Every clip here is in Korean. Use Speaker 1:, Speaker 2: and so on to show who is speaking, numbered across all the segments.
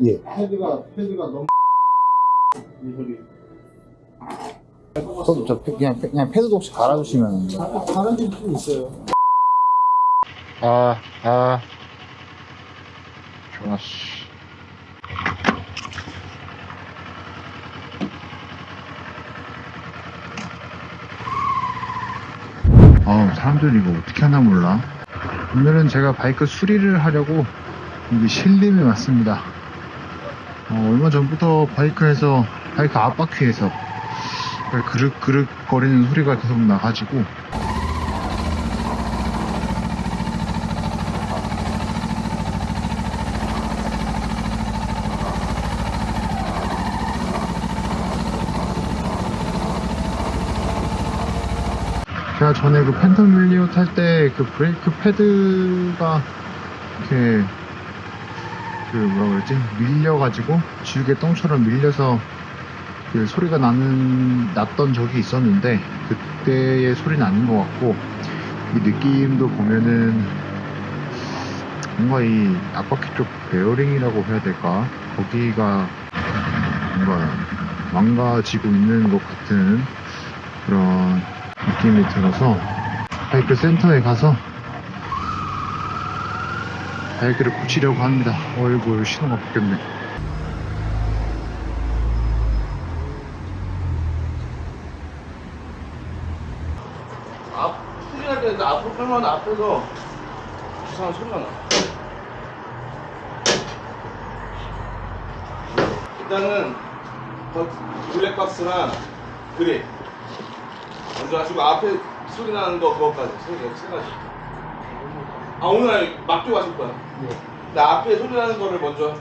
Speaker 1: 예.
Speaker 2: 패드가 너무 이 소리.
Speaker 1: 그럼 저 그냥 패드도 혹시 갈아주시면.
Speaker 2: 갈아줄 수 있어요.
Speaker 1: 좋았어. 사람들이 이거 어떻게 하나 몰라. 오늘은 제가 바이크 수리를 하려고 여기 신림에 왔습니다. 얼마 전부터 바이크 앞바퀴에서 그릇 거리는 소리가 계속 나가지고 제가 전에 그 팬텀 윌리오 탈 때 그 브레이크 패드가 이렇게 뭐라 그러지? 밀려가지고 지우개 똥처럼 밀려서 그 소리가 났던 적이 있었는데 그때의 소리는 아닌 것 같고, 이 느낌도 보면은 뭔가 이 앞바퀴 쪽 베어링이라고 해야 될까? 거기가 뭔가 망가지고 있는 것 같은 그런 느낌이 들어서 바이크 센터에 가서 바이크를 고치려고 합니다. 어이구, 신호가 바뀌었네.
Speaker 2: 수리할 때 앞으로 끌면 앞에서 이상한 소리가 나. 일단은 블랙박스랑 그립 먼저 하시고, 앞에 소리 나는 거 그거까지 세 가지. 오늘 막대고 하실 거야. 네. 근데 앞에 소리 나는 거를 먼저.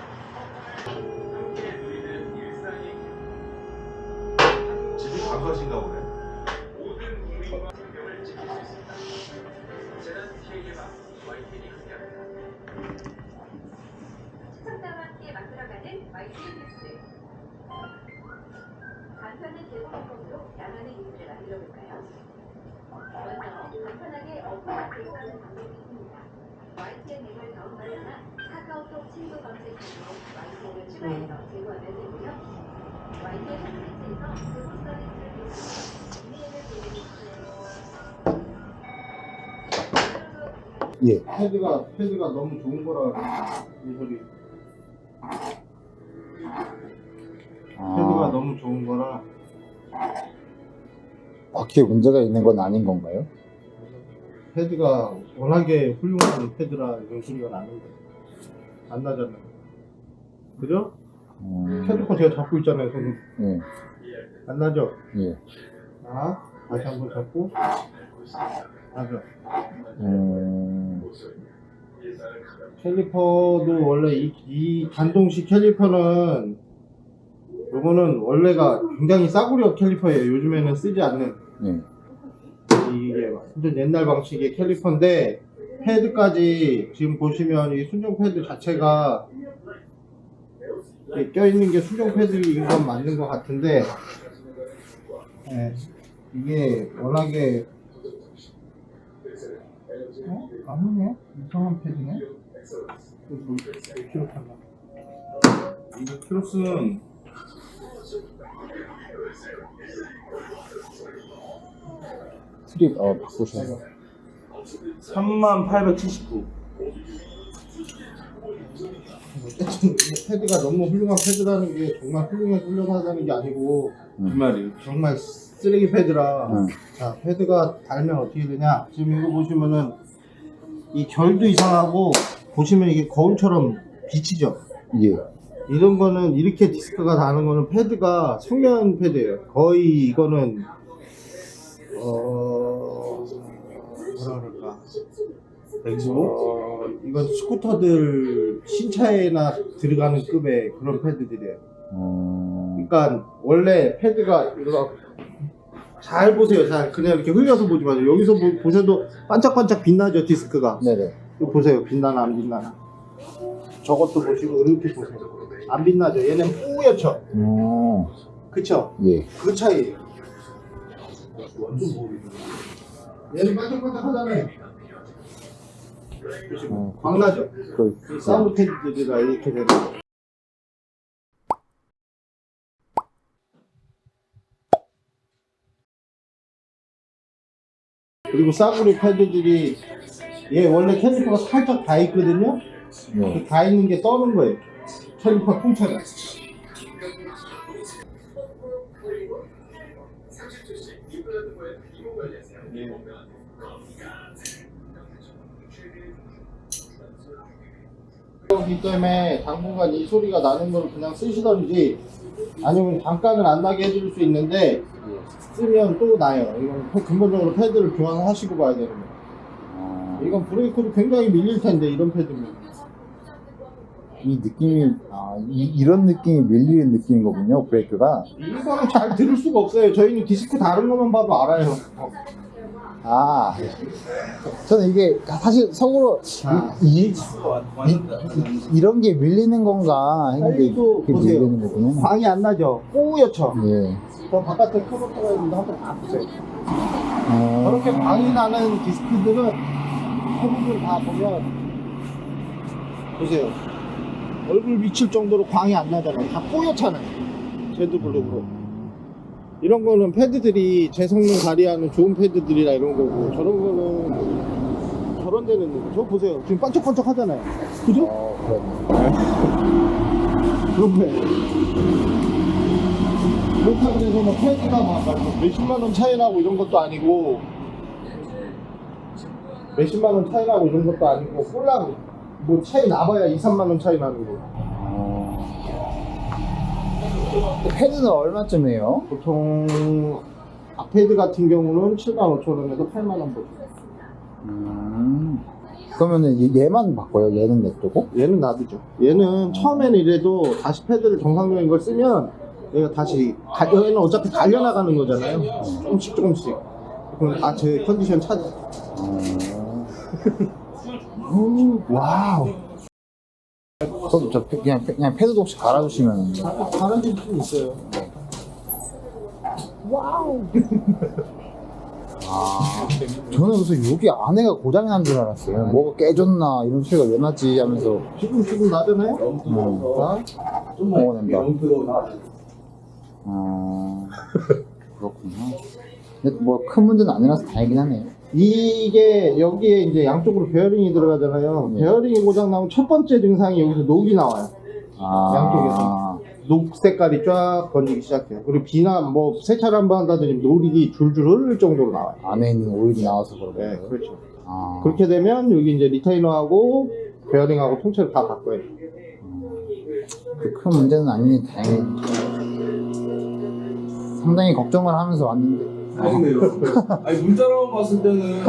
Speaker 2: 집이 감소하신가 보네.
Speaker 3: 시청자와 함께 만들어가는 YTN 뉴스. 간편한 제공법으로 나만의 뉴스를 만들어볼까요? 먼저 간편하게 어플을 제공하는 방법이 있습니다. YTN 앱을 다운받거나 카카오톡 친구 검색으로 YTN을 추가해서 제공하면 되고요. YTN 홈페이지에서 제공 서비스를 이용해서 이메일을 보내주시면
Speaker 1: 예.
Speaker 2: 패드가 너무 좋은 거라 이 소리. 패드가 너무 좋은 거라.
Speaker 1: 바퀴에 문제가 있는 건 아닌 건가요?
Speaker 2: 패드가 워낙에 훌륭한 패드라 이런 소리가 나는데 안 나잖아요. 그죠? 패드폰 제가 잡고 있잖아요, 손.
Speaker 1: 예.
Speaker 2: 안 나죠?
Speaker 1: 예.
Speaker 2: 다시 한번 잡고 나죠. 캘리퍼도 원래 이 단동식 캘리퍼는, 요거는 원래가 굉장히 싸구려 캘리퍼예요. 요즘에는 쓰지 않는.
Speaker 1: 예.
Speaker 2: 이게 완전 옛날 방식의 캘리퍼인데, 패드까지 지금 보시면 이 순정 패드 자체가 껴있는 게 순정 패드인 건 맞는 것 같은데, 이게 워낙에 아니네? 이상한 패드네? 뭐 키로 탔나? 이거 키로수는
Speaker 1: 트립 바꾸셔서
Speaker 2: 3879. 패드가 너무 훌륭한 패드라는 게 정말 훌륭하다는 게 아니고 정말 쓰레기 패드라. 자, 패드가 달면 어떻게 되냐, 지금 이거 보시면은 이 결도 이상하고, 보시면 이게 거울처럼 비치죠.
Speaker 1: 예.
Speaker 2: 이런 거는, 이렇게 디스크가 다는 거는 패드가 숙면 패드예요. 거의 이거는 뭐라 그럴까, 이건 스쿠터들 신차에나 들어가는 급의 그런 패드들이에요. 그러니까 원래 패드가 이거 잘 보세요. 잘 그냥 이렇게 흘려서 보지 마세요. 여기서 보셔도 반짝반짝 빛나죠, 디스크가.
Speaker 1: 네네.
Speaker 2: 이거 보세요. 빛나나 안 빛나나. 저것도 보시고 이렇게 보세요. 안 빛나죠. 얘는 뿌옇죠. 그쵸?
Speaker 1: 예.
Speaker 2: 그 차이에요. 완전 모르겠네. 얘는 반짝반짝 하잖아요. 보시고 광나죠. 사운드 패드들이라 이렇게 되는. 그리고 싸구려 패드들이 얘 원래 캘리퍼가 살짝 다 있거든요.
Speaker 4: 네.
Speaker 2: 그 다 있는 게 떠는 거예요. 캘리퍼 통째가. 그렇기 때문에 당분간 이 소리가 나는 걸 그냥 쓰시던지 아니면 잠깐은 안 나게 해줄 수 있는데 쓰면 또 나요. 이건 근본적으로 패드를 교환하시고 봐야 되는 거예요. 이건 브레이크도 굉장히 밀릴 텐데 이런 패드면.
Speaker 4: 이 느낌이 이런 느낌이 밀리는 느낌인 거군요. 브레이크가.
Speaker 2: 이거는 잘 들을 수가 없어요. 저희는 디스크 다른 것만 봐도 알아요.
Speaker 4: 저는 이게 사실 속으로 이런 게 밀리는 건가 했는데
Speaker 2: 빨리도
Speaker 4: 이게
Speaker 2: 보세요.
Speaker 4: 밀리는 거군요.
Speaker 2: 광이 안 나죠? 뽀옇죠?
Speaker 4: 예.
Speaker 2: 저 바깥에 커버 떠가 있는데 한번 다 보세요. 저렇게 광이 나는 디스크들은 대부분 다 보면 보세요. 얼굴 비칠 정도로 광이 안 나잖아요. 다 뽀얗잖아요. 쟤도 블랙으로. 이런 거는 패드들이 제 성능 발휘하는 좋은 패드들이라 이런 거고, 저런 거는 저런 데는 저 보세요. 지금 반짝반짝 하잖아요. 그죠? 그렇네. 그렇다고 해서 뭐 패드가 막 몇십만 원 차이 나고 이런 것도 아니고, 몇십만 원 차이 나고 이런 것도 아니고, 꼴랑 뭐 차이 나봐야 2, 3만 원 차이 나는 거.
Speaker 4: 패드는 얼마쯤이에요?
Speaker 2: 보통 앞패드 같은 경우는 75,000원에서 8만원 보죠.
Speaker 4: 그러면은 얘만 바꿔요? 얘는 냅두고?
Speaker 2: 얘는 놔두죠. 얘는 처음에는 이래도 다시 패드를 정상적인 걸 쓰면 얘가 다시 얘는 어차피 달려나가는 거잖아요. 조금씩. 그럼 제 컨디션 찾아.
Speaker 4: 와우. 그럼 저 그냥 패드도 혹시 갈아주시면.
Speaker 2: 갈아줄 수 있어요.
Speaker 4: 저는 그래서 여기 안에가 고장이 난 줄 알았어요. 뭐가 깨졌나 이런 소리가 왜 나지 하면서.
Speaker 2: 지금 나잖아요.
Speaker 4: 좀 먹어낸다. 그렇구나. 근데 뭐 큰 문제는 아니라서 다행이긴 하네요.
Speaker 2: 이게 여기에 이제 양쪽으로 베어링이 들어가잖아요. 베어링이 고장 나면 첫 번째 증상이 여기서 녹이 나와요. 양쪽에서 녹 색깔이 쫙 번지기 시작해요. 그리고 비나 뭐 세차를 한번 한다든지 녹이 줄줄 흐를 정도로 나와요.
Speaker 4: 안에 있는 오일이 나와서 그런 거예요.
Speaker 2: 네, 그렇죠. 그렇게 되면 여기 이제 리테이너하고 베어링하고 통째로 다 바꿔야 돼요.
Speaker 4: 그 큰 문제는 아니니 다행히. 상당히 걱정을 하면서 왔는데.
Speaker 5: 아니네요. 아니 문자로만 봤을 때는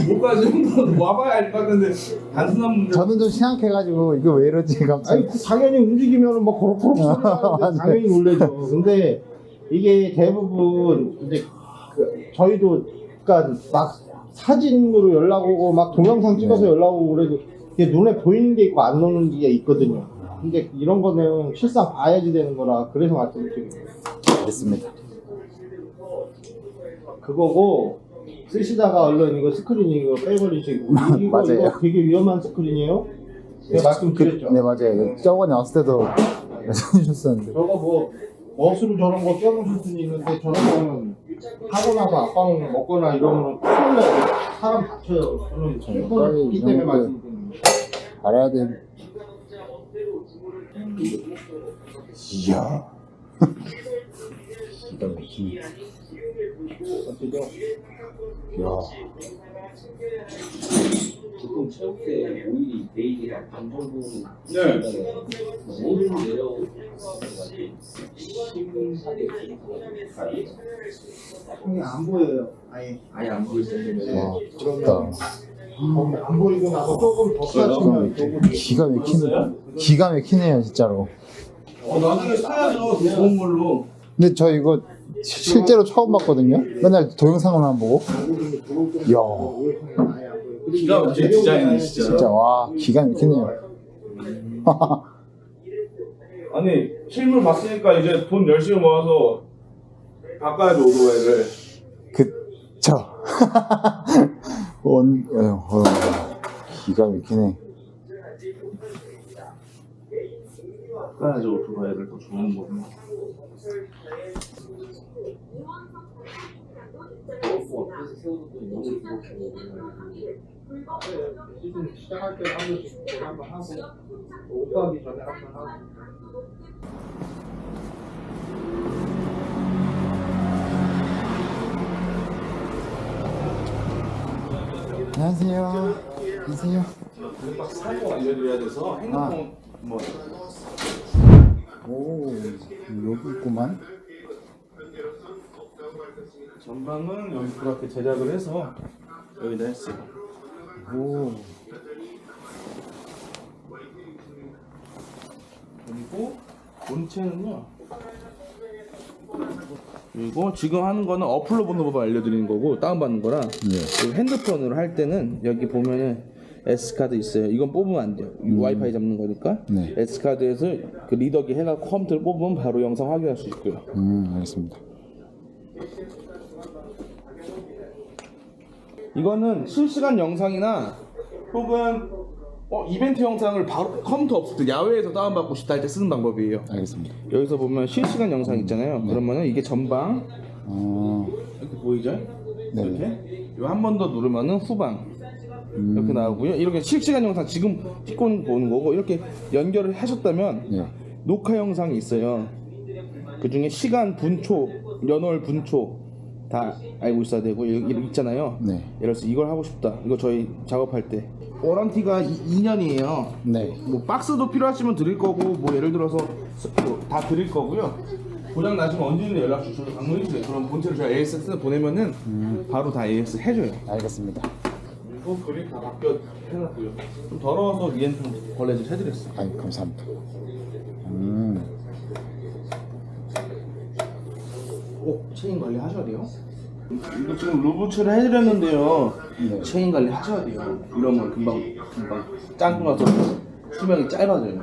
Speaker 5: 뭐까지 와봐야 알 것 같은데 단순한 문제.
Speaker 4: 저는 좀 생각해가지고 이거 왜 이러지 갑자기.
Speaker 2: 아니 당연히 움직이면은 막 거럭거럭 소리가 나는데 당연히 놀래죠. 근데 이게 대부분 이제 저희도 그러니까 막 사진으로 연락 오고 막 동영상 찍어서 연락 오고 그래도 이게 눈에 보이는 게 있고 안 보이는 게 있거든요. 근데 이런 거는 실상 봐야지 되는 거라 그래서 말씀드리는 거예요.
Speaker 4: 알겠습니다.
Speaker 2: 그거고 쓰시다가 얼른 이거 스크린 이거 빼버리시고 이거 되게 위험한 스크린이에요. 제가 말씀드렸죠.
Speaker 4: 네 맞아요. 저번에 왔을 때도 말씀해주셨었는데.
Speaker 2: 저거 뭐 멋으로 저런 거 껴놓으실 수는 있는데 저런 거는 하고 나서 앞방 먹거나 이러면 큰일 나요. 사람 다쳐요. 저는 실컷 있기 때문에 말씀드리는 거예요.
Speaker 4: 알아야 돼. 이야. 기가 막히네.
Speaker 2: 어떻게
Speaker 4: 이야.
Speaker 6: 보통 체육 때 오일이 베일이랑 반 정도
Speaker 5: 네.
Speaker 6: 오일이 내려가지고 심하게
Speaker 2: 형이 안 보여요.
Speaker 6: 아예 안 보일 정도면
Speaker 4: 와,
Speaker 2: 그러면
Speaker 4: 좋다.
Speaker 2: 안 보이고 나서 조금 더 사시면 조금
Speaker 4: 기가 막히네. 기가 막히네요, 진짜로.
Speaker 5: 나중에 사야죠. 좋은 걸로.
Speaker 4: 근데 저 이거 실제로 처음 봤거든요. 맨날 동영상으로만 보고. 이야.
Speaker 5: 기가 막힌 디자인이 진짜.
Speaker 4: 진짜 와 기가 막히네요.
Speaker 5: 아니 실물 봤으니까 이제 돈 열심히 모아서 바꿔야죠 오토바이를.
Speaker 4: 그쵸. 기가 막히네.
Speaker 5: 바꿔야죠 오토바이를 더 좋은 걸로.
Speaker 6: 넣었고 앞에서 세워뒀더니 너무 이렇게
Speaker 2: 시즌 시작할 때 한번 하고 오프하기 전에 한번 하고.
Speaker 4: 안녕하세요. 안녕하세요.
Speaker 5: 블랙박스 사용 알려드려야 돼서 핸드폰 뭐
Speaker 4: 오, 여기 있구만.
Speaker 5: 전방은 여기 그렇게 제작을 해서 여기다 했어요.
Speaker 4: 오,
Speaker 5: 그리고 본체는요. 그리고 지금 하는 거는 어플로 보는 법을 알려드리는 거고 다운받는 거라.
Speaker 4: 네.
Speaker 5: 그리고 핸드폰으로 할 때는 여기 보면은 S카드 있어요. 이건 뽑으면 안 돼요. 와이파이 잡는 거니까.
Speaker 4: 네.
Speaker 5: S카드에서 그 리더기 해갖고 컴퓨터를 뽑으면 바로 영상 확인할 수 있고요.
Speaker 4: 알겠습니다.
Speaker 5: 이거는 실시간 영상이나 혹은 이벤트 영상을 바로 컴퓨터 없을 때 야외에서 다운받고 싶다 할 때 쓰는 방법이에요.
Speaker 4: 알겠습니다.
Speaker 5: 여기서 보면 실시간 영상 있잖아요. 그러면은 이게 전방 이렇게 보이죠?
Speaker 4: 네.
Speaker 5: 이렇게 한 번 더 누르면은 후방 이렇게 나오고요. 이렇게 실시간 영상 지금 찍고 보는 거고 이렇게 연결을 하셨다면
Speaker 4: 네.
Speaker 5: 녹화 영상이 있어요. 그 중에 시간, 분초, 연월, 분초 다 알고 있어야 되고 여기 있잖아요.
Speaker 4: 네.
Speaker 5: 예를 들어서 이걸 하고 싶다. 이거 저희 작업할 때 워런티가 2년이에요.
Speaker 4: 네.
Speaker 5: 뭐 박스도 필요하시면 드릴 거고 뭐 예를 들어서 다 드릴 거고요. 고장 나시면 언제든 연락 주셔서 방문해 주세요. 그럼 본체를 저희 AS 보내면은 바로 다 AS 해줘요.
Speaker 4: 알겠습니다.
Speaker 5: 그리고 그립 다 바뀌어 해놨고요. 좀 더러워서 리엔통 걸레질 해드렸어요.
Speaker 4: 아이, 감사합니다.
Speaker 5: 꼭 체인 관리 하셔야 돼요. 이거 지금 루브츠를 해드렸는데요.
Speaker 4: 네.
Speaker 5: 체인 관리 하셔야 돼요. 이러면 금방 짱구 나서 수명이 짧아져요.